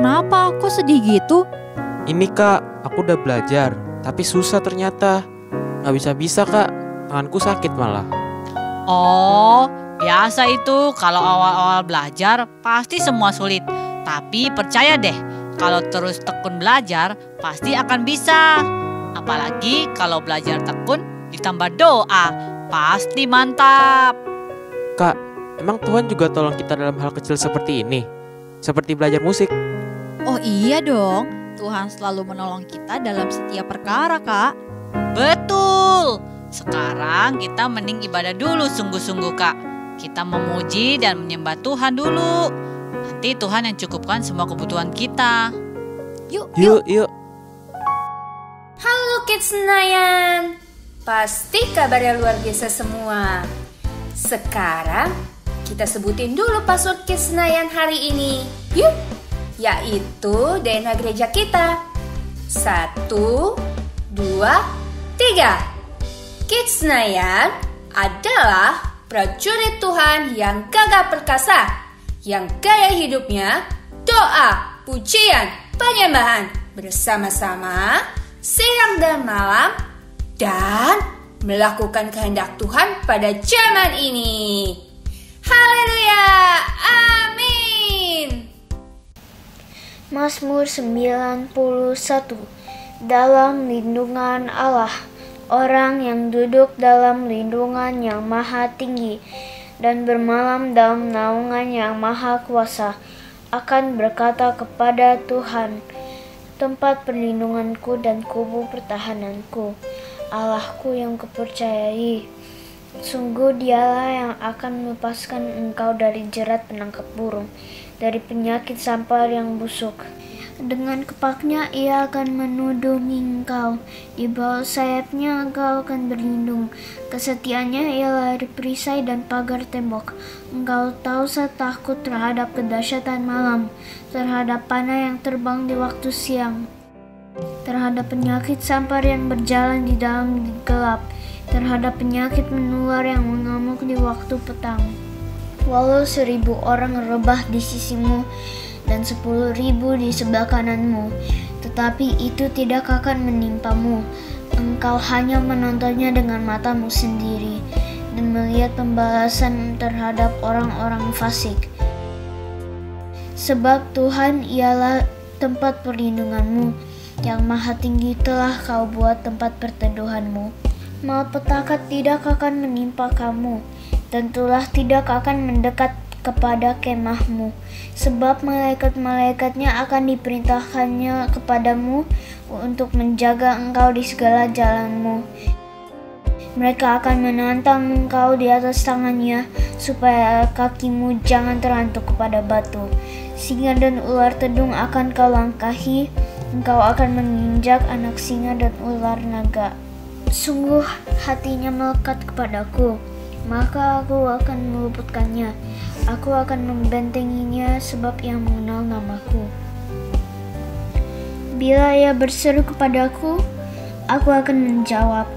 kenapa? Kok sedih gitu? Ini kak, aku udah belajar, tapi susah ternyata. Gak bisa-bisa kak, tanganku sakit malah. Oh, biasa itu kalau awal-awal belajar pasti semua sulit. Tapi percaya deh, kalau terus tekun belajar pasti akan bisa. Apalagi kalau belajar tekun ditambah doa, pasti mantap. Kak, emang Tuhan juga tolong kita dalam hal kecil seperti ini? Seperti belajar musik? Oh iya dong, Tuhan selalu menolong kita dalam setiap perkara, Kak. Betul. Sekarang kita mending ibadah dulu sungguh-sungguh kak. Kita memuji dan menyembah Tuhan dulu. Nanti Tuhan yang cukupkan semua kebutuhan kita. Yuk. Halo Kids Senayan, pasti kabarnya luar biasa semua. Sekarang kita sebutin dulu password Kids Senayan hari ini. Yuk, yaitu DNA gereja kita. 1, 2, 3. Kids Senayan adalah prajurit Tuhan yang gagah perkasa, yang gaya hidupnya doa, pujian, penyembahan bersama-sama siang dan malam, dan melakukan kehendak Tuhan pada zaman ini. Haleluya, amin. Mazmur 91. Dalam lindungan Allah. Orang yang duduk dalam lindungan yang maha tinggi dan bermalam dalam naungan yang maha kuasa akan berkata kepada Tuhan, tempat perlindunganku dan kubu pertahananku, Allahku yang kupercayai. Sungguh dialah yang akan melepaskan engkau dari jerat penangkap burung, dari penyakit sampar yang busuk. Dengan kepaknya ia akan menudungi engkau, di bawah sayapnya engkau akan berlindung. Kesetiaannya ialah perisai dan pagar tembok. Engkau tahu saya takut terhadap kedahsyatan malam, terhadap panah yang terbang di waktu siang, terhadap penyakit sampar yang berjalan di dalam gelap, terhadap penyakit menular yang mengamuk di waktu petang. Walau 1.000 orang rebah di sisimu, dan 10.000 di sebelah kananmu, tetapi itu tidak akan menimpamu. Engkau hanya menontonnya dengan matamu sendiri dan melihat pembalasan terhadap orang-orang fasik. Sebab Tuhan ialah tempat perlindunganmu, yang maha tinggi telah kau buat tempat perteduhanmu. Malapetaka tidak akan menimpa kamu, dan tulah tidak akan mendekat kepada kemahmu, sebab malaikat-malaikatnya akan diperintahkannya kepadamu untuk menjaga engkau di segala jalanmu. Mereka akan menantang engkau di atas tangannya, supaya kakimu jangan terantuk kepada batu. Singa dan ular tedung akan kau langkahi, engkau akan menginjak anak singa dan ular naga. Sungguh hatinya melekat kepadaku, maka aku akan meluputkannya. Aku akan membentenginya sebab ia mengenal namaku. Bila ia berseru kepadaku, aku akan menjawab.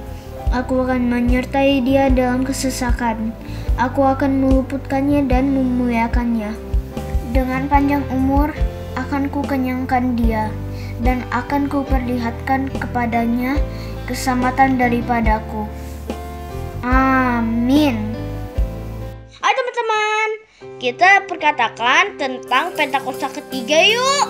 Aku akan menyertai dia dalam kesesakan. Aku akan meluputkannya dan memuliakannya. Dengan panjang umur akan kukenyangkan dia, dan akan kuperlihatkan kepadanya keselamatan daripadaku. Amin. Hai teman-teman, kita perkatakan tentang Pentakosta ketiga yuk.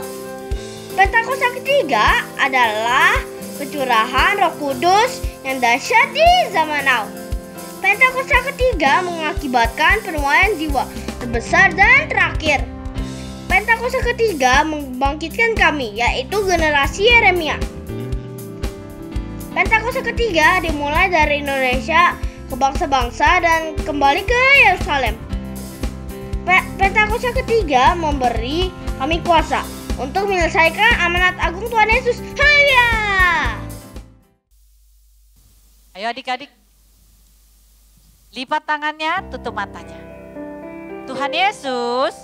Pentakosta ketiga adalah pencurahan Roh Kudus yang dahsyat di zaman now. Pentakosta ketiga mengakibatkan penuaian jiwa terbesar dan terakhir. Pentakosta ketiga membangkitkan kami, yaitu generasi Yeremia. Pentakosta ketiga dimulai dari Indonesia ke bangsa-bangsa dan kembali ke Yerusalem. Pentakosta ketiga memberi kami kuasa untuk menyelesaikan amanat agung Tuhan Yesus. Haleluya! Ayo adik-adik, lipat tangannya, tutup matanya. Tuhan Yesus,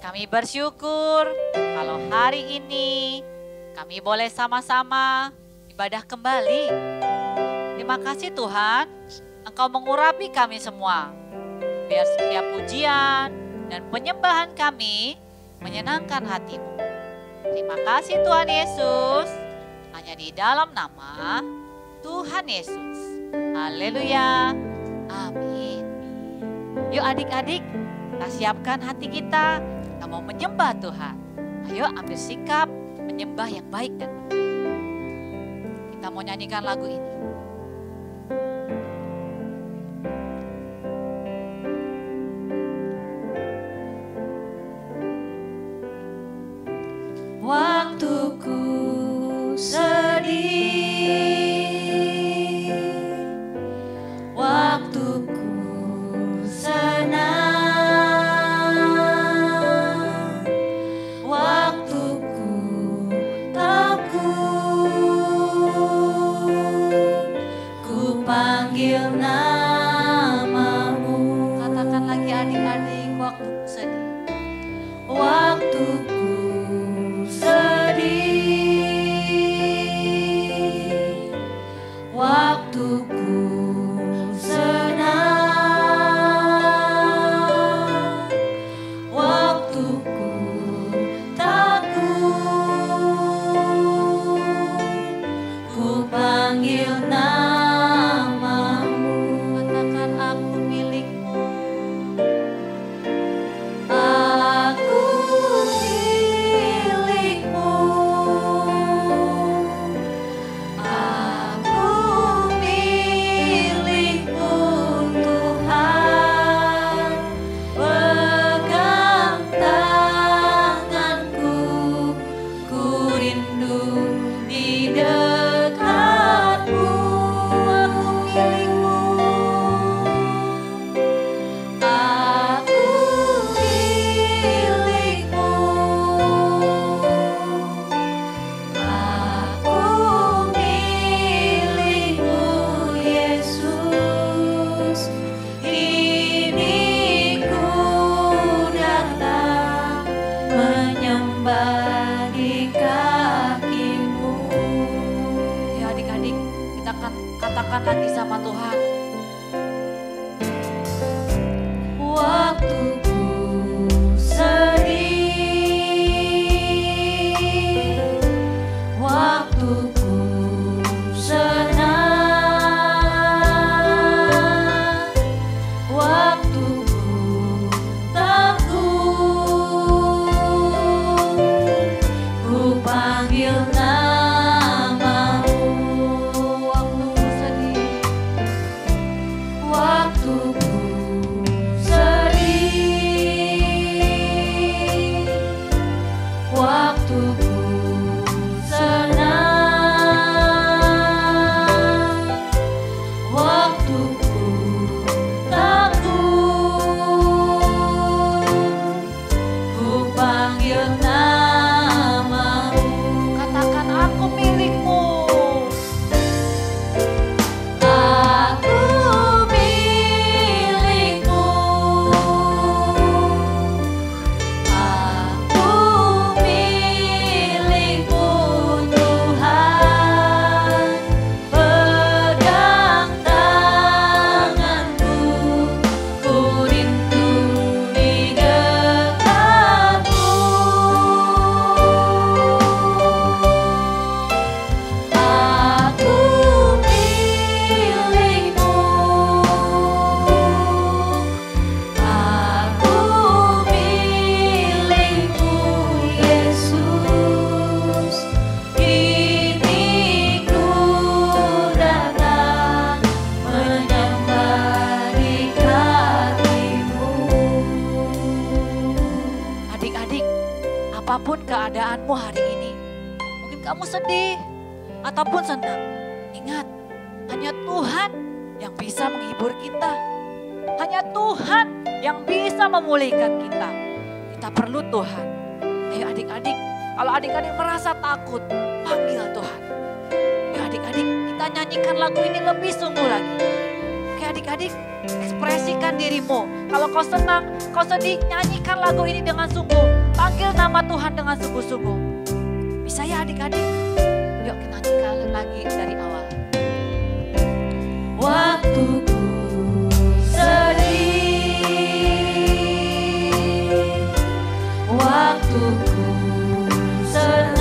kami bersyukur kalau hari ini kami boleh sama-sama ibadah kembali. Terima kasih Tuhan, Engkau mengurapi kami semua. Biar setiap pujian dan penyembahan kami menyenangkan hati-Mu. Terima kasih Tuhan Yesus. Hanya di dalam nama Tuhan Yesus. Haleluya. Amin. Yuk adik-adik, kita siapkan hati kita. Kita mau menyembah Tuhan. Ayo ambil sikap menyembah yang baik dan benar. Kita mau nyanyikan lagu ini. Waktuku sedih, waktuku senang, waktuku takut, ku panggil namamu. Katakan lagi adik-adik, waktuku sedih. Waktuku sedih, waktuku senang, waktuku takut, ku panggil namamu. Katakan aku milikmu. Aku milikmu, aku milikmu Tuhan. Pegang tanganku, ku rindu di dekatmu. Aku milikmu. Aku milikmu, aku milikmu Yesus. Ini ku datang menyembah di kakimu. Ya adik-adik, kita akan katakan lagi sama Tuhan. Waktuku sedih, waktuku senang, waktuku takut, ku panggil namamu. Waktuku sedih, waktuku sedih, waktuku senang, waktuku takut, ku panggil namamu. Katakan aku milikmu. Aku milikmu, aku milikmu Tuhan. Pegang tanganku, ku rindu di dekatmu. Aku milikmu, aku milikmu Yesus. Ini ku datang menyembah di kakimu. Adik-adik, apapun keadaanmu hari ini, mungkin kamu sedih ataupun senang. Ingat, hanya Tuhan yang bisa menghibur kita. Hanya Tuhan yang bisa memulihkan kita. Kita perlu Tuhan. Ayo adik-adik, kalau adik-adik merasa takut, panggil Tuhan. Ya adik-adik, kita nyanyikan lagu ini lebih sungguh lagi. Oke adik-adik, ekspresikan dirimu. Kalau kau senang, kau sedih, nyanyikan lagu ini dengan sungguh. Panggil nama Tuhan dengan sungguh-sungguh. Bisa ya adik-adik? Yuk kita nyanyikan lagi dari awal. Waktuku sedih, waktuku senang.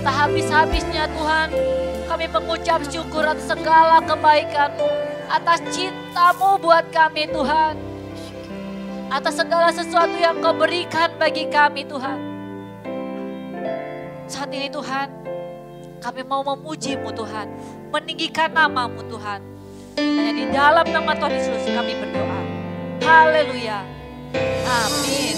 tak habis-habisnya Tuhan. Kami mengucap syukur atas segala kebaikan-Mu, atas cinta-Mu buat kami Tuhan. Atas segala sesuatu yang Kau berikan bagi kami Tuhan. Saat ini Tuhan, kami mau memuji-Mu Tuhan, meninggikan nama-Mu Tuhan. Hanya di dalam nama Tuhan Yesus kami berdoa. Haleluya. Amin.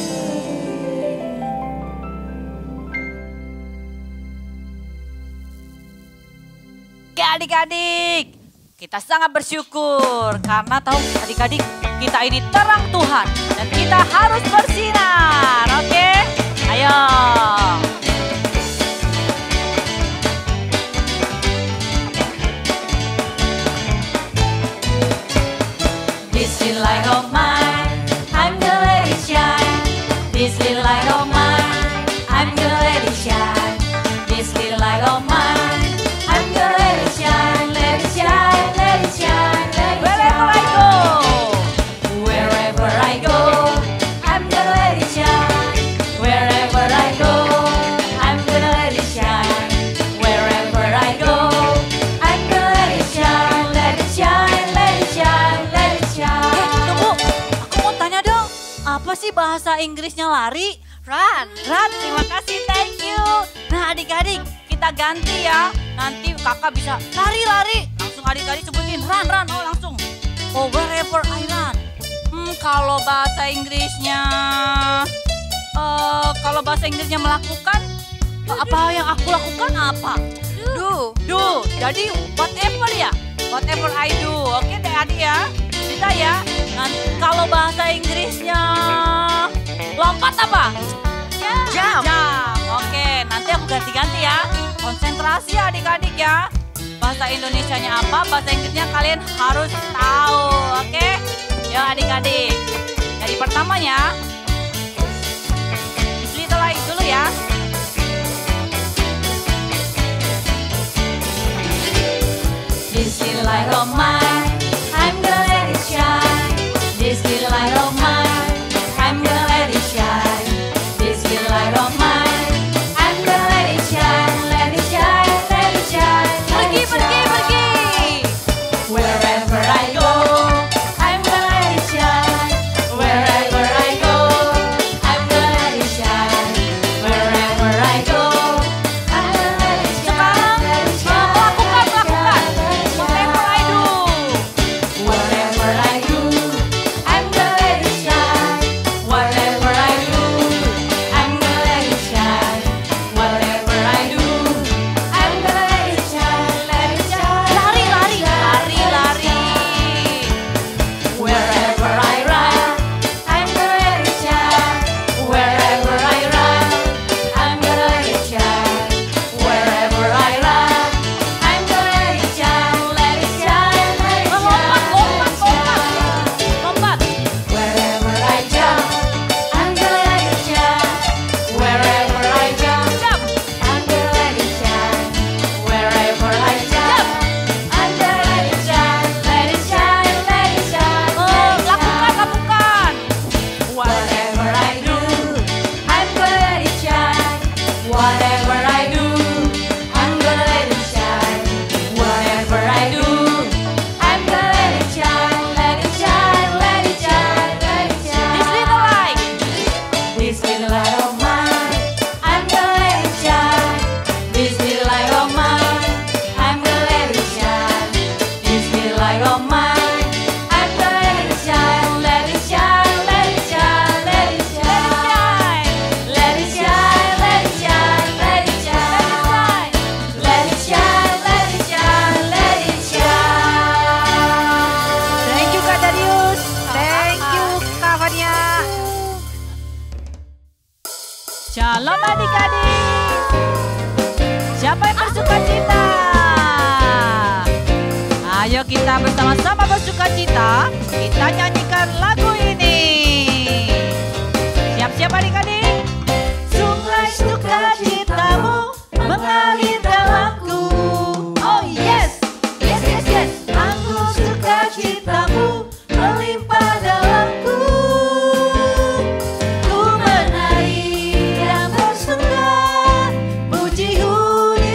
Oke adik-adik, kita sangat bersyukur karena tahu adik-adik kita ini terang Tuhan dan kita harus bersinar. Oke, ayo. This little light of mine, I'm gonna let it shine. This little light of mine, I'm gonna let it shine. This little light of mine, I'm gonna let it shine, let it shine, let it shine, let it shine. Wherever I go, I'm gonna let it shine. Wherever I go, I'm gonna let it shine. Wherever I go, I'm gonna let it shine, let it shine, let it shine, let it shine. tunggu, aku mau tanya dong, apa sih bahasa Inggrisnya lari? Run. Run, terima kasih, thank you. Nah adik-adik, kita ganti ya. Nanti kakak bisa lari-lari. Langsung adik-adik sebutin run, run, oh langsung. Oh, wherever I run. Kalau bahasa Inggrisnya, melakukan, apa yang aku lakukan apa? Do. Jadi whatever ya, whatever I do. Oke deh adik ya, bisa ya. Nanti kalau bahasa Inggrisnya lompat apa? Jump. Oke, nanti aku ganti-ganti ya. Konsentrasi adik-adik ya. Bahasa Indonesianya apa, bahasa Inggrisnya kalian harus tahu. Oke? Yuk adik-adik. Dari pertamanya, Little Light dulu ya. This little light of mine, I'm gonna let it shine. This little light of mine, I'm gonna let it shine. This little light of mine, I'm gonna let it shine, let it shine, let it shine, let it shine. Wherever I go, I'm gonna let it shine. Wherever I go, I'm gonna let it shine. Wherever I go, I'm gonna let it shine, let it shine, Lakukan. Whatever I do. Whatever I do, I'm gonna let it shine. Whatever I do, I'm gonna let it shine. Whatever I do, I'm gonna let it shine, let it shine. Lari. Wherever I run, I'm gonna let it shine. Wherever I run, I'm gonna let it shine. Wherever I run, I'm gonna let it shine, let it shine, let it shine. Lompat. Wherever I jump, I'm gonna let it shine. Wherever I jump, I'm gonna let it shine. Wherever I jump, I'm gonna let it shine, let it shine, let it shine, let it shine. Lakukan. Whatever I do, I'm gonna let it shine. Whatever I do, I'm gonna let it shine. Whatever I do, I'm gonna let it shine, let it shine, let it shine, let it shine. This little light. This little light of mine, I'm gonna let it shine. This little light of mine, I'm gonna let it shine. This little light of mine, I'm gonna let it shine, let it shine, let it shine, let it shine. Let it shine, let it shine, let it shine. Let it shine, let it shine, let it shine. Thank you Kak Darius. Thank you Kak Fania. Shalom adik-adik. Siapa yang bersuka cita? Ayo kita bersama-sama bersuka cita. Kita nyanyikan lagu ini. Siap-siap adik-adik? Sungai sukacitamu mengalir dalamku. Oh yes, yes, yes, yes. Aku sukacitamu melimpah dalamku. Ku menari dan bersuka, puji huni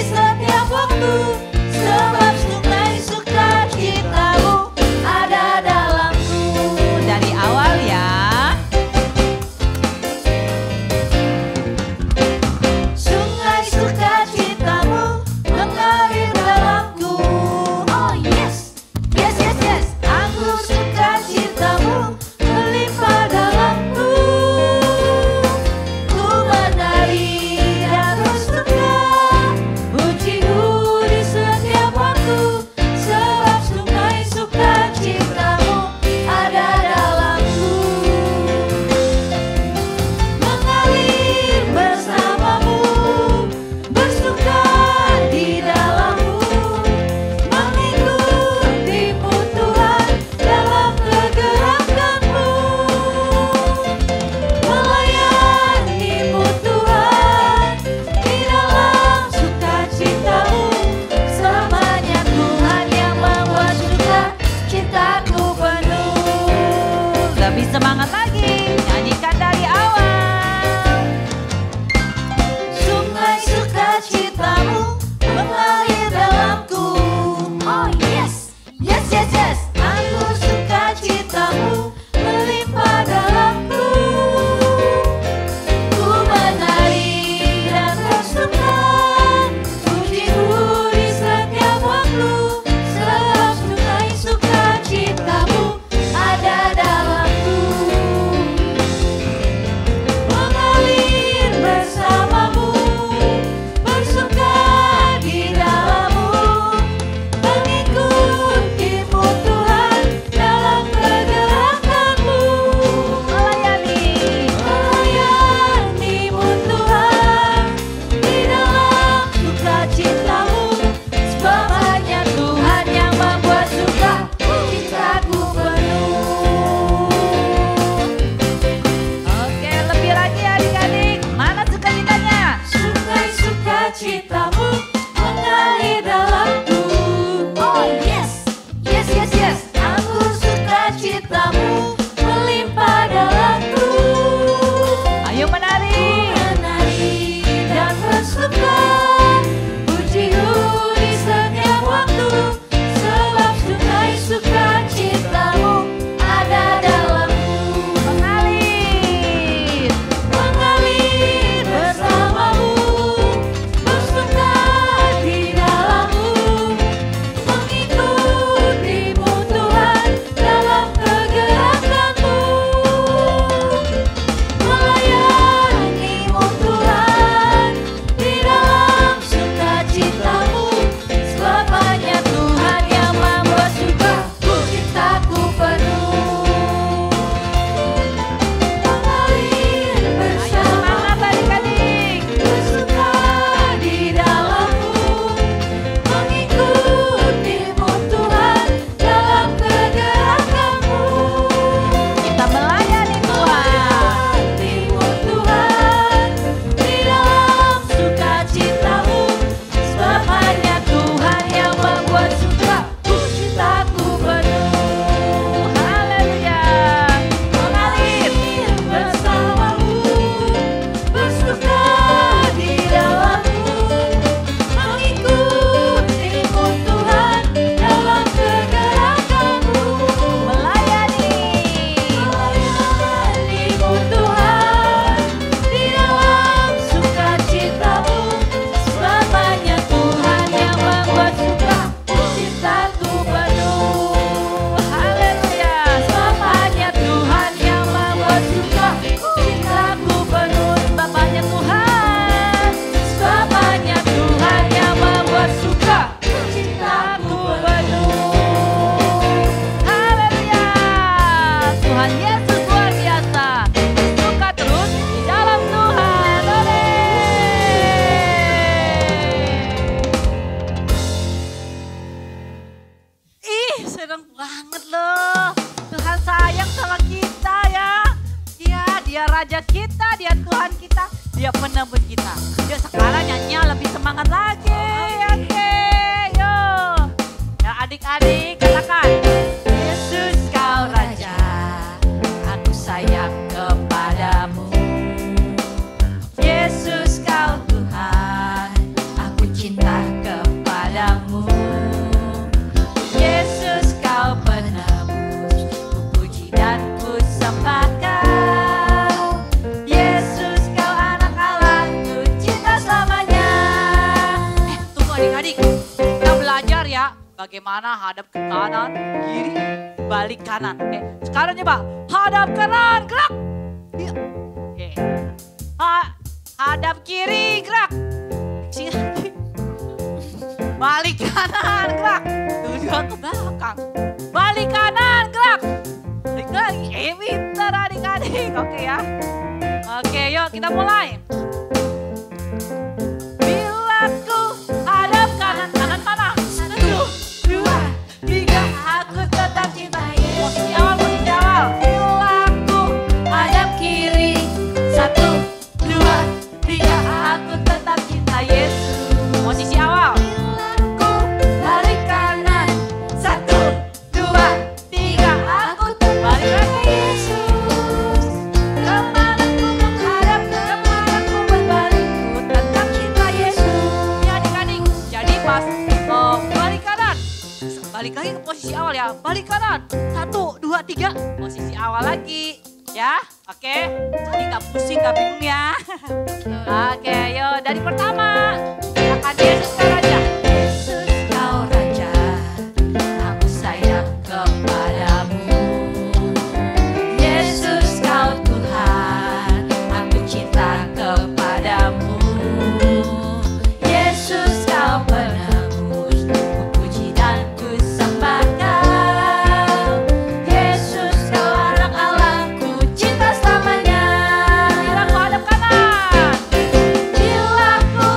sukacitamu mengalir dalamku. Oh yes, yes, yes, yes. Anggur sukacitamu melimpah dalamku. Ayo menari. Menari dan bersuka, pujimu di setiap waktu, sebab sungai sukacitamu ada dalamku. Mengalir. Mengalir bersamamu, bersuka di dalammu, mengikutimu Tuhan dalam kegerakanmu, melayanimu Tuhan di dalam sukacitamu, sebab hanya Tuhan yang membuat suka cintaku penuh. Mengalir bersamamu, bersuka di dalammu, mengikutimu Tuhan dalam kegerakanmu, Kita melayani Tuhan. mengikutimu Tuhan di dalam sukacitamu, sebab hanya Tuhan yang membuat suka cintaku penuh. Haleluya. Mengalir bersamamu, bersuka di dalammu, mengikutimu Tuhan dalam kegerakanmu, melayanimu Tuhan di dalam sukacitamu, sebab hanya Tuhan yang membuat suka cintaku penuh. Haleluya. Sebab hanya Tuhan yang membuat suka cintaku penuh. Sebab hanya Tuhan. Sebab hanya Tuhan yang membuat suka cintaku penuh. Haleluya. Tuhan Yesus luar biasa. Suka terus di dalam Tuhan. Oleh. Ih, seneng banget loh. Tuhan sayang sama kita ya. Dia raja kita, dia Tuhan kita, dia penebus kita. Yuk sekarang nyanyinya lebih semangat lagi. Oke, yuk. Ya adik-adik katakan. Yesus kau raja, aku sayang kepadamu. Yesus kau Tuhan, aku cinta kepadamu. Yesus kau penebus, ku puji dan ku sembah kau. Yesus kau anak Allah, ku cinta selamanya. Tunggu adik-adik, kita belajar ya bagaimana hadap ke kanan, kiri, balik kanan. Oke, sekarang coba hadap kanan, gerak. Iya. Oke. Hadap kiri, gerak. Sini lagi. Balik kanan, gerak. Tujuan ke belakang. Balik kanan, gerak. Balik lagi. Pintar adik-adik. Oke ya. Oke, yuk kita mulai. Bila ku hadap kanan, kanan mana? 1, 2, 3, aku tetap cinta Yesus. Posisi awal, posisi awal. Bila ku hadap kiri, 1, 2, 3, aku tetap cinta Yesus. Posisi awal. Ku balik kanan, 1, 2, 3, aku tetap Balik lagi. Yesus. Kemana ku menghadap, kemana ku berbalik, ku tetap cinta Yesus. Ya adik-adik. Jadi pas balik kanan. Balik lagi ke posisi awal ya. Balik kanan. 1, 2, 3. Posisi awal lagi. Ya, oke. Jadi nggak pusing, nggak bingung ya. Oke, yuk dari pertama. Silakan Yesus kau raja. Yesus kau raja, aku sayang kepadamu. Yesus kau Tuhan, aku cinta kepadamu. Yesus kau penebus, ku puji dan ku sembah kau. Yesus kau anak Allah, ku cinta selamanya. Bila ku hadap kanan. Bila ku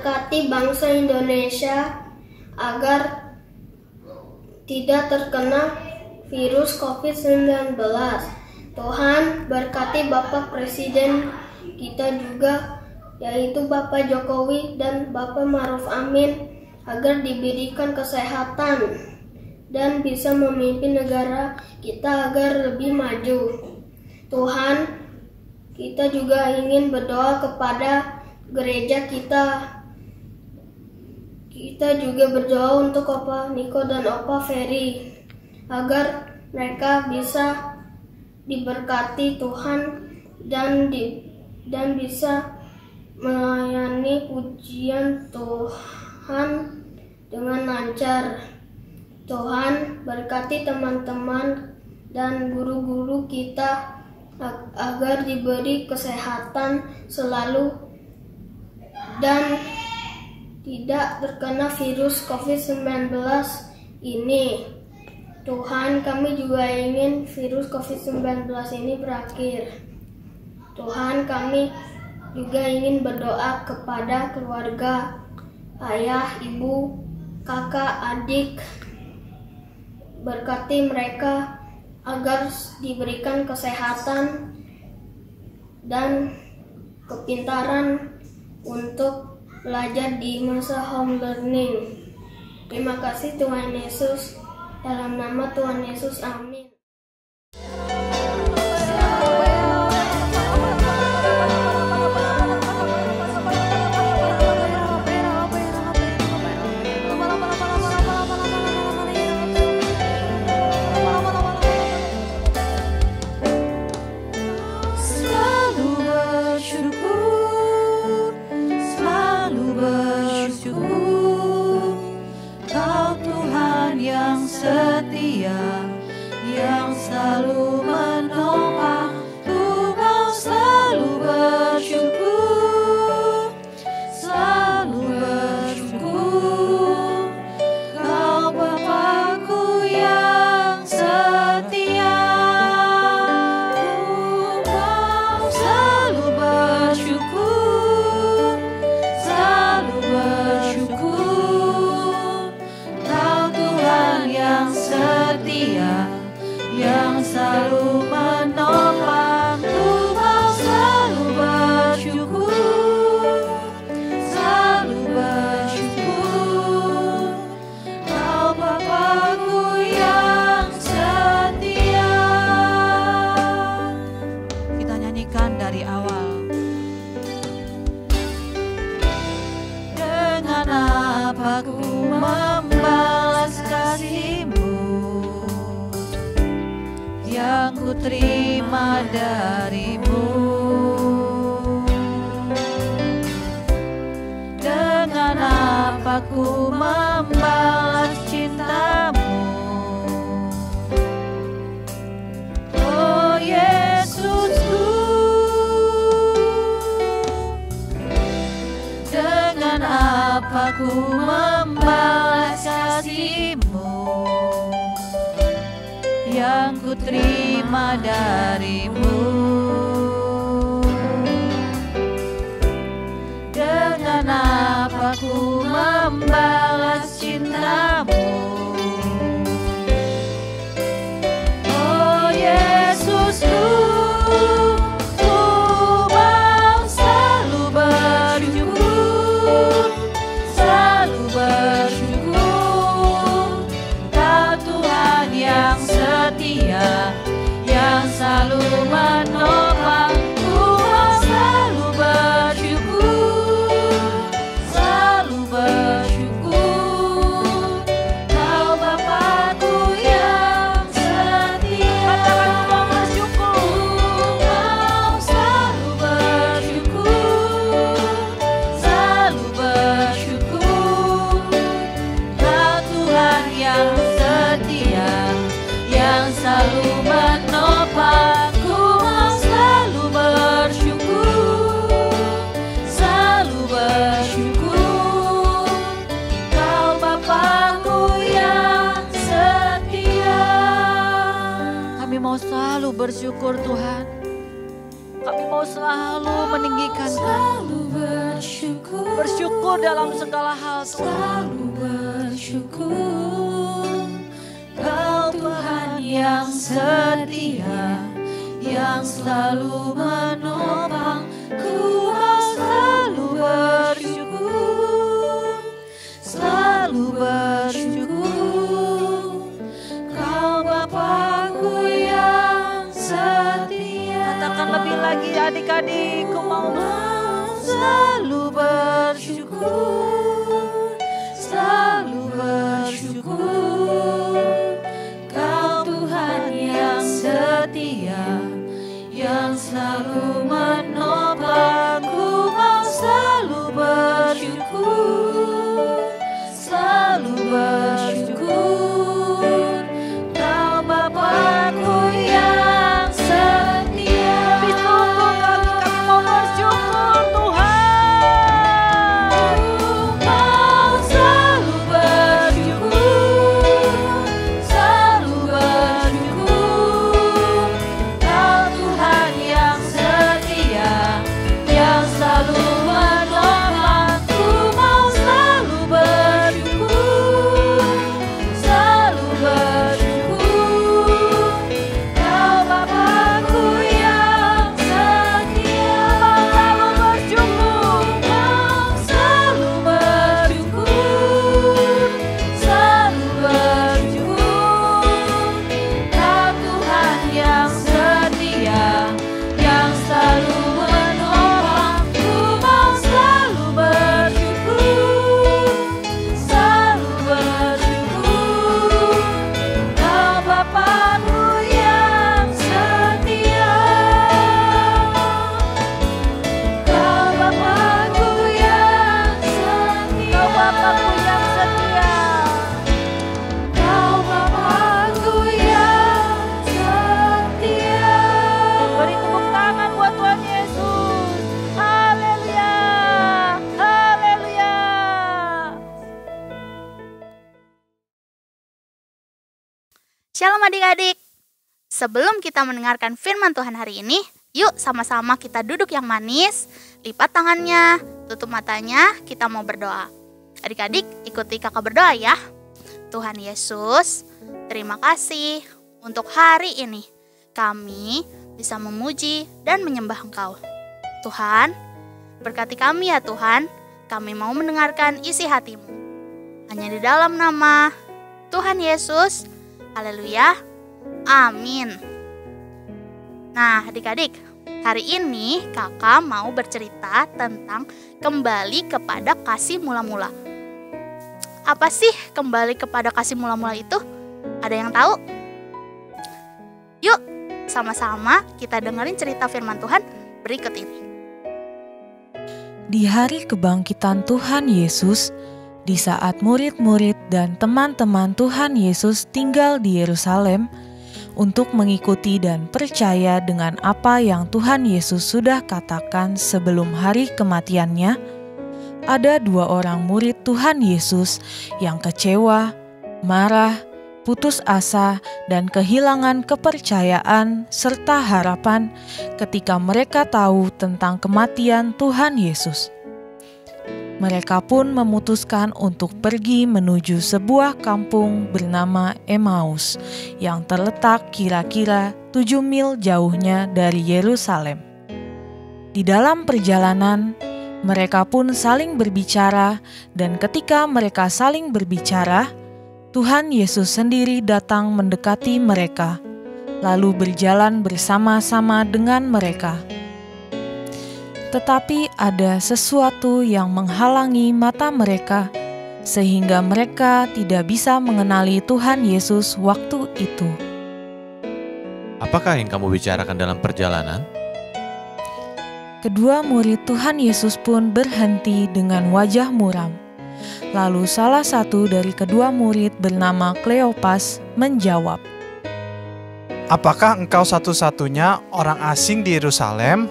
berkati bangsa Indonesia agar tidak terkena virus COVID-19. Tuhan berkati Bapak Presiden kita juga, yaitu Bapak Jokowi dan Bapak Ma'ruf Amin, agar diberikan kesehatan dan bisa memimpin negara kita agar lebih maju. Tuhan, kita juga ingin berdoa kepada gereja kita. Kita juga berdoa untuk Opa Niko dan Opa Ferry agar mereka bisa diberkati Tuhan dan bisa melayani pujian Tuhan dengan lancar. Tuhan berkati teman-teman dan guru-guru kita agar diberi kesehatan selalu dan tidak terkena virus COVID-19 ini. Tuhan, kami juga ingin virus COVID-19 ini berakhir. Tuhan, kami juga ingin berdoa kepada keluarga, ayah, ibu, kakak, adik. Berkati mereka agar diberikan kesehatan dan kepintaran untuk belajar di masa home learning. Terima kasih Tuhan Yesus. Dalam nama Tuhan Yesus, amin. Yang selalu menopang, ku mau selalu bersyukur, selalu bersyukur. Kau Bapakku yang setia, ku mau selalu bersyukur, selalu bersyukur. Kau Tuhan yang setia, yang selalu menopang, ku mau selalu bersyukur, selalu bersyukur. Kau Bapakku yang setia. Kita nyanyikan dari awal. Dengan apa ku membalas kasih-Mu yang ku terima dari-Mu? Dengan apa ku membalas cinta-Mu? Oh Yesusku, dengan apa ku membalas kasih-Mu yang ku terima dari-Mu? Dengan apa ku membalas cinta-Mu? Oh Yesusku, ku mau selalu bersyukur, selalu bersyukur. Kau Tuhan yang setia, yang selalu menopang, ku mau selalu bersyukur, selalu bersyukur. Kau Bapakku yang setia, katakan ku mau bersyukur, mau selalu bersyukur, selalu bersyukur. Kau Tuhan yang setia, yang selalu menopang, ku mau selalu bersyukur, selalu bersyukur. Kau Bapakku yang setia. Kami mau selalu bersyukur Tuhan. Kami mau selalu meninggikan Selalu bersyukur. Bersyukur dalam segala hal, Tuhan. Selalu bersyukur, Kau Tuhan yang setia, yang selalu menopang. Ku selalu bersyukur, selalu bersyukur, Kau Bapakku yang setia. Katakan lebih lagi adik-adik, ku mau Selalu bersyukur, selalu bersyukur, Kau Tuhan yang setia, yang selalu menopang. Ku mau selalu bersyukur, selalu bersyukur, Kau Bapakku yang setia. di seluruh kami mau bersyukur, Tuhan. Mau selalu bersyukur, selalu bersyukur, Kau Tuhan yang setia, yang selalu menolong. Ku mau selalu bersyukur, selalu bersyukur, Kau Bapakku yang setia. Selalu bersyukur. Mau selalu bersyukur, selalu bersyukur, Kau Tuhan yang setia, yang selalu menolong. Ku mau selalu bersyukur, selalu bersyukur, Kau Bapakku yang setia, Kau Bapakku yang setia, Kau Bapakku yang setia. Kau Bapakku yang setia. Beri tepuk tangan buat Tuhan Yesus. Haleluya. Haleluya. Shalom adik-adik. Sebelum kita mendengarkan firman Tuhan hari ini, yuk sama-sama kita duduk yang manis, lipat tangannya, tutup matanya, kita mau berdoa. Adik-adik ikuti kakak berdoa ya. Tuhan Yesus, terima kasih untuk hari ini. Kami bisa memuji dan menyembah Engkau. Tuhan, berkati kami ya Tuhan, kami mau mendengarkan isi hati-Mu. Hanya di dalam nama Tuhan Yesus. Haleluya. Amin. Nah, adik-adik, hari ini kakak mau bercerita tentang kembali kepada kasih mula-mula. Apa sih kembali kepada kasih mula-mula itu? Ada yang tahu? Yuk, sama-sama kita dengerin cerita firman Tuhan berikut ini. Di hari kebangkitan Tuhan Yesus, di saat murid-murid dan teman-teman Tuhan Yesus tinggal di Yerusalem untuk mengikuti dan percaya dengan apa yang Tuhan Yesus sudah katakan sebelum hari kematiannya, ada 2 orang murid Tuhan Yesus yang kecewa, marah, putus asa, dan kehilangan kepercayaan serta harapan ketika mereka tahu tentang kematian Tuhan Yesus. Mereka pun memutuskan untuk pergi menuju sebuah kampung bernama Emmaus yang terletak kira-kira 7 mil jauhnya dari Yerusalem. Di dalam perjalanan, mereka pun saling berbicara, dan ketika mereka saling berbicara, Tuhan Yesus sendiri datang mendekati mereka, lalu berjalan bersama-sama dengan mereka. Tetapi ada sesuatu yang menghalangi mata mereka, sehingga mereka tidak bisa mengenali Tuhan Yesus waktu itu. Apakah yang kamu bicarakan dalam perjalanan? Kedua murid Tuhan Yesus pun berhenti dengan wajah muram. Lalu salah satu dari kedua murid bernama Kleopas menjawab, "Apakah engkau satu-satunya orang asing di Yerusalem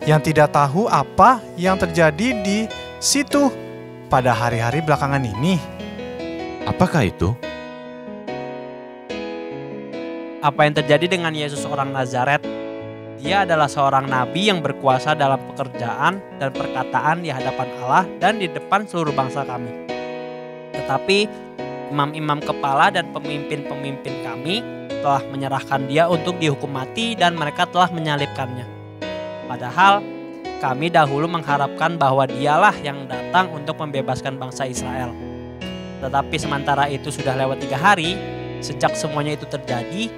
yang tidak tahu apa yang terjadi di situ pada hari-hari belakangan ini?" Apakah itu? Apa yang terjadi dengan Yesus orang Nazaret? Dia adalah seorang nabi yang berkuasa dalam pekerjaan dan perkataan di hadapan Allah dan di depan seluruh bangsa kami. Tetapi imam-imam kepala dan pemimpin-pemimpin kami telah menyerahkan dia untuk dihukum mati dan mereka telah menyalibkannya. Padahal kami dahulu mengharapkan bahwa dialah yang datang untuk membebaskan bangsa Israel. Tetapi sementara itu sudah lewat 3 hari sejak semuanya itu terjadi.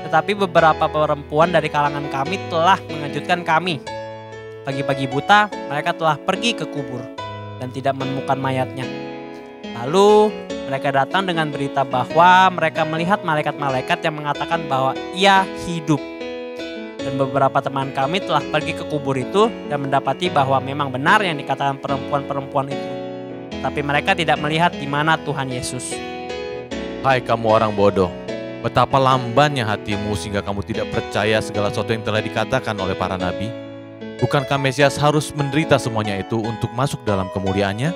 Tetapi beberapa perempuan dari kalangan kami telah mengejutkan kami. Pagi-pagi buta mereka telah pergi ke kubur dan tidak menemukan mayatnya. Lalu mereka datang dengan berita bahwa mereka melihat malaikat-malaikat yang mengatakan bahwa ia hidup. Dan beberapa teman kami telah pergi ke kubur itu dan mendapati bahwa memang benar yang dikatakan perempuan-perempuan itu. Tapi mereka tidak melihat di mana Tuhan Yesus. Hai kamu orang bodoh, betapa lambannya hatimu sehingga kamu tidak percaya segala sesuatu yang telah dikatakan oleh para nabi. Bukankah Mesias harus menderita semuanya itu untuk masuk dalam kemuliaannya?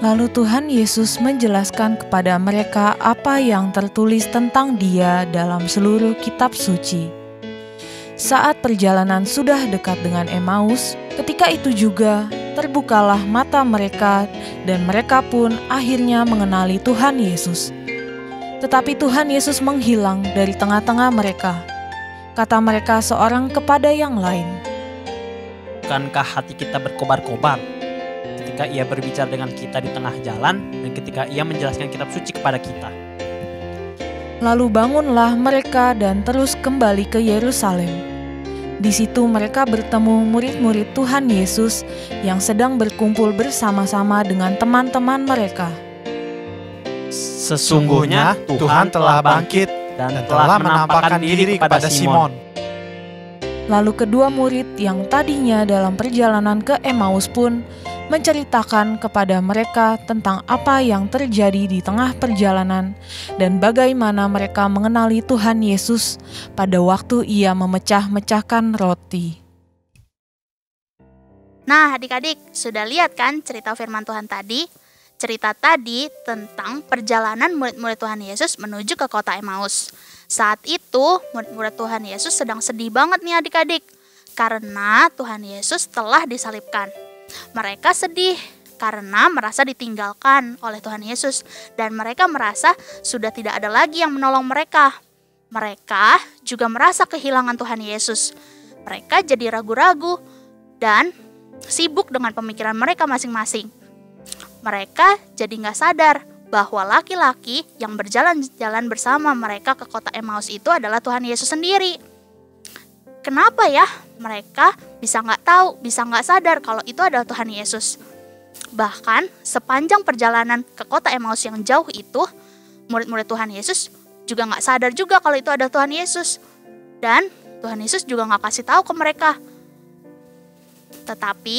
Lalu Tuhan Yesus menjelaskan kepada mereka apa yang tertulis tentang Dia dalam seluruh kitab suci. Saat perjalanan sudah dekat dengan Emmaus, ketika itu juga terbukalah mata mereka dan mereka pun akhirnya mengenali Tuhan Yesus. Tetapi Tuhan Yesus menghilang dari tengah-tengah mereka. Kata mereka seorang kepada yang lain, Bukankah hati kita berkobar-kobar ketika ia berbicara dengan kita di tengah jalan dan ketika ia menjelaskan kitab suci kepada kita? Lalu bangunlah mereka dan terus kembali ke Yerusalem. Di situ mereka bertemu murid-murid Tuhan Yesus yang sedang berkumpul bersama-sama dengan teman-teman mereka. Sesungguhnya Tuhan telah bangkit dan telah menampakkan diri kepada Simon. Lalu kedua murid yang tadinya dalam perjalanan ke Emmaus pun menceritakan kepada mereka tentang apa yang terjadi di tengah perjalanan dan bagaimana mereka mengenali Tuhan Yesus pada waktu ia memecah-mecahkan roti. Nah, adik-adik, sudah lihat kan cerita firman Tuhan tadi? Cerita tadi tentang perjalanan murid-murid Tuhan Yesus menuju ke kota Emmaus. Saat itu, murid-murid Tuhan Yesus sedang sedih banget nih adik-adik, karena Tuhan Yesus telah disalibkan. Mereka sedih karena merasa ditinggalkan oleh Tuhan Yesus dan mereka merasa sudah tidak ada lagi yang menolong mereka. Mereka juga merasa kehilangan Tuhan Yesus. Mereka jadi ragu-ragu dan sibuk dengan pemikiran mereka masing-masing. Mereka jadi nggak sadar bahwa laki-laki yang berjalan-jalan bersama mereka ke kota Emmaus itu adalah Tuhan Yesus sendiri. Kenapa ya mereka bisa nggak tahu, bisa nggak sadar kalau itu adalah Tuhan Yesus? Bahkan sepanjang perjalanan ke kota Emmaus yang jauh itu, murid-murid Tuhan Yesus juga nggak sadar juga kalau itu adalah Tuhan Yesus. Dan Tuhan Yesus juga nggak kasih tahu ke mereka. Tetapi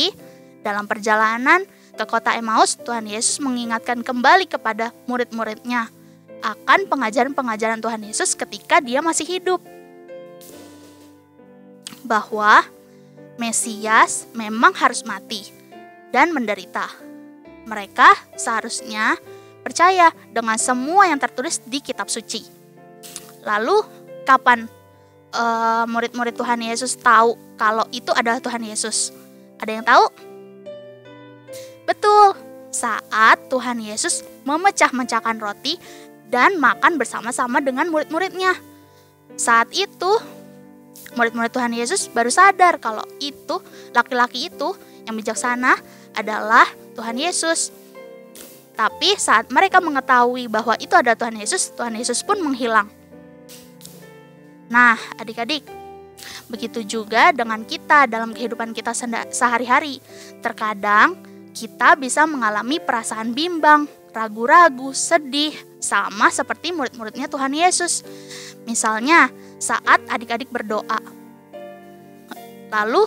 dalam perjalanan ke kota Emmaus, Tuhan Yesus mengingatkan kembali kepada murid-muridnya akan pengajaran-pengajaran Tuhan Yesus ketika dia masih hidup. Bahwa Mesias memang harus mati dan menderita. Mereka seharusnya percaya dengan semua yang tertulis di kitab suci. Lalu kapan murid-murid Tuhan Yesus tahu kalau itu adalah Tuhan Yesus? Ada yang tahu? Betul, saat Tuhan Yesus memecah-mecahkan roti dan makan bersama-sama dengan murid-muridnya. Saat itu, murid-murid Tuhan Yesus baru sadar kalau itu, laki-laki itu yang bijaksana adalah Tuhan Yesus. Tapi saat mereka mengetahui bahwa itu adalah Tuhan Yesus pun menghilang. Nah, adik-adik, begitu juga dengan kita dalam kehidupan kita sehari-hari. Terkadang kita bisa mengalami perasaan bimbang, ragu-ragu, sedih, sama seperti murid-muridnya Tuhan Yesus. Misalnya, saat adik-adik berdoa, lalu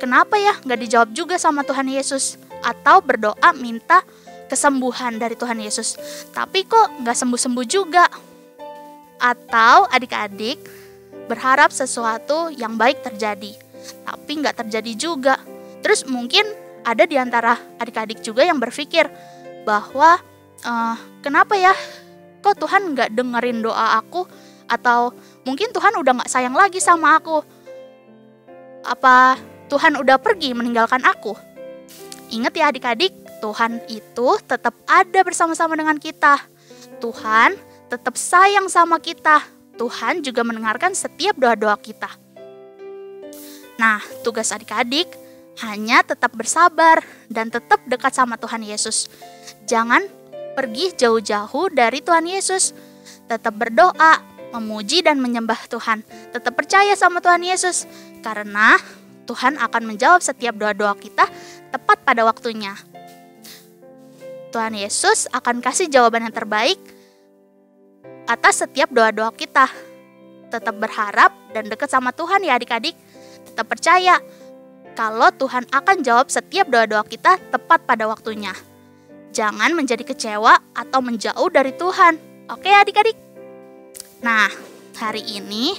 kenapa ya nggak dijawab juga sama Tuhan Yesus? Atau berdoa minta kesembuhan dari Tuhan Yesus, tapi kok nggak sembuh-sembuh juga? Atau adik-adik berharap sesuatu yang baik terjadi, tapi nggak terjadi juga. Terus mungkin ada di antara adik-adik juga yang berpikir bahwa kenapa ya kok Tuhan nggak dengerin doa aku Atau mungkin Tuhan udah gak sayang lagi sama aku. Apa Tuhan udah pergi meninggalkan aku? Ingat ya adik-adik, Tuhan itu tetap ada bersama-sama dengan kita. Tuhan tetap sayang sama kita. Tuhan juga mendengarkan setiap doa-doa kita. Nah, tugas adik-adik hanya tetap bersabar dan tetap dekat sama Tuhan Yesus. Jangan pergi jauh-jauh dari Tuhan Yesus. Tetap berdoa, memuji dan menyembah Tuhan. Tetap percaya sama Tuhan Yesus, karena Tuhan akan menjawab setiap doa-doa kita tepat pada waktunya. Tuhan Yesus akan kasih jawaban yang terbaik atas setiap doa-doa kita. Tetap berharap dan dekat sama Tuhan ya adik-adik. Tetap percaya kalau Tuhan akan jawab setiap doa-doa kita tepat pada waktunya. Jangan menjadi kecewa atau menjauh dari Tuhan. Oke adik-adik? Nah, hari ini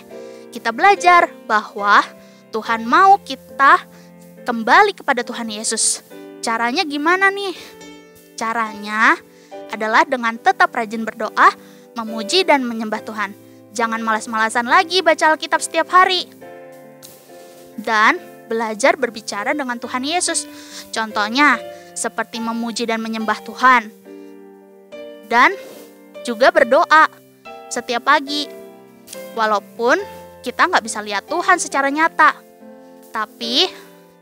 kita belajar bahwa Tuhan mau kita kembali kepada Tuhan Yesus. Caranya gimana nih? Caranya adalah dengan tetap rajin berdoa, memuji dan menyembah Tuhan. Jangan malas-malasan lagi baca Alkitab setiap hari. Dan belajar berbicara dengan Tuhan Yesus. Contohnya, seperti memuji dan menyembah Tuhan. Dan juga berdoa setiap pagi. Walaupun kita nggak bisa lihat Tuhan secara nyata. Tapi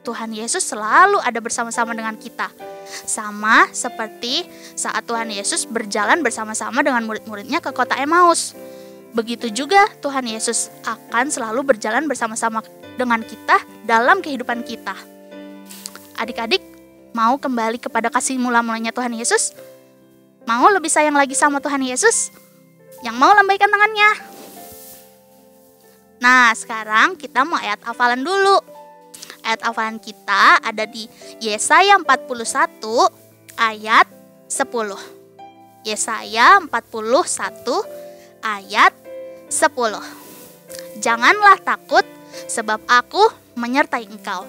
Tuhan Yesus selalu ada bersama-sama dengan kita. Sama seperti saat Tuhan Yesus berjalan bersama-sama dengan murid-muridnya ke kota Emmaus. Begitu juga Tuhan Yesus akan selalu berjalan bersama-sama dengan kita dalam kehidupan kita. Adik-adik, mau kembali kepada kasih mula-mulanya Tuhan Yesus? Mau lebih sayang lagi sama Tuhan Yesus? Yang mau lambaikan tangannya. Nah, sekarang kita mau ayat hafalan dulu. Ayat hafalan kita ada di Yesaya 41 ayat 10. Yesaya 41 ayat 10. Janganlah takut sebab aku menyertai engkau.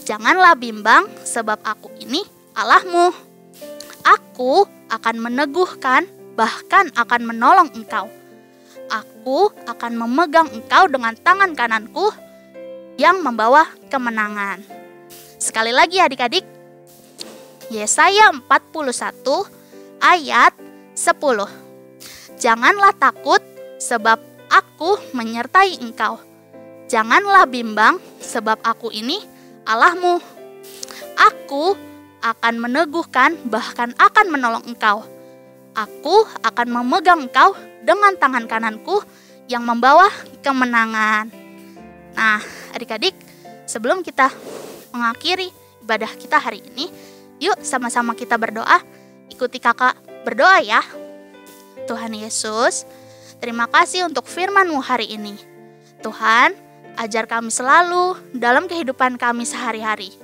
Janganlah bimbang sebab aku ini Allahmu. Aku akan meneguhkan, bahkan akan menolong engkau. Aku akan memegang engkau dengan tangan kananku yang membawa kemenangan. Sekali lagi adik-adik, Yesaya 41 ayat 10. Janganlah takut sebab aku menyertai engkau. Janganlah bimbang sebab aku ini Allahmu. Aku akan meneguhkan, bahkan akan menolong engkau. Aku akan memegang engkau dengan tangan kananku yang membawa kemenangan. Nah, adik-adik, sebelum kita mengakhiri ibadah kita hari ini, yuk sama-sama kita berdoa. Ikuti kakak berdoa ya. Tuhan Yesus, terima kasih untuk firman-Mu hari ini. Tuhan, ajar kami selalu dalam kehidupan kami sehari-hari.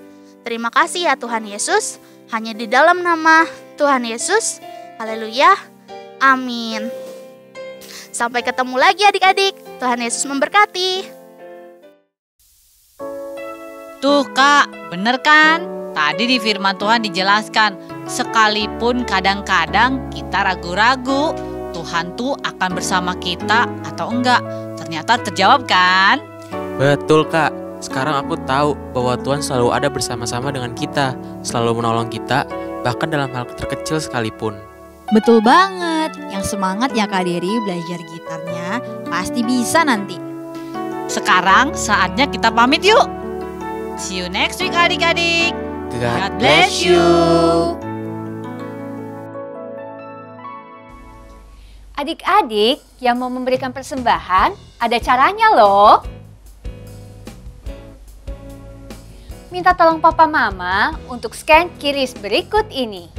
Terima kasih ya Tuhan Yesus, hanya di dalam nama Tuhan Yesus. Haleluya, amin. Sampai ketemu lagi adik-adik. Tuhan Yesus memberkati. Tuh Kak, bener kan? Tadi di firman Tuhan dijelaskan, sekalipun kadang-kadang kita ragu-ragu, Tuhan tuh akan bersama kita atau enggak. Ternyata terjawab kan? Betul Kak, sekarang aku tahu bahwa Tuhan selalu ada bersama-sama dengan kita, selalu menolong kita, bahkan dalam hal terkecil sekalipun. Betul banget, yang semangat ya Kak Dery belajar gitarnya, pasti bisa nanti. Sekarang saatnya kita pamit yuk. See you next week adik-adik. God bless you. Adik-adik yang mau memberikan persembahan, ada caranya loh. Minta tolong papa mama untuk scan QRIS berikut ini.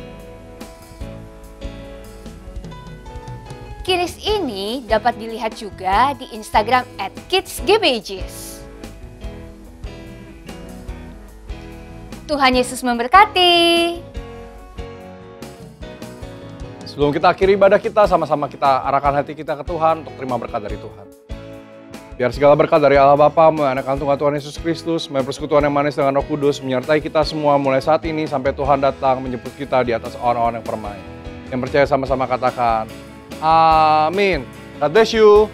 QRIS ini dapat dilihat juga di Instagram @kidsgbjs. Tuhan Yesus memberkati. Sebelum kita akhiri ibadah kita, sama-sama kita arahkan hati kita ke Tuhan untuk terima berkat dari Tuhan. Biar segala berkat dari Allah Bapa, melalui anak kandung Tuhan Yesus Kristus, melalui persekutuan yang manis dengan Roh Kudus, menyertai kita semua mulai saat ini sampai Tuhan datang menjemput kita di atas orang-orang yang permai. Yang percaya sama-sama katakan, amin. God bless you.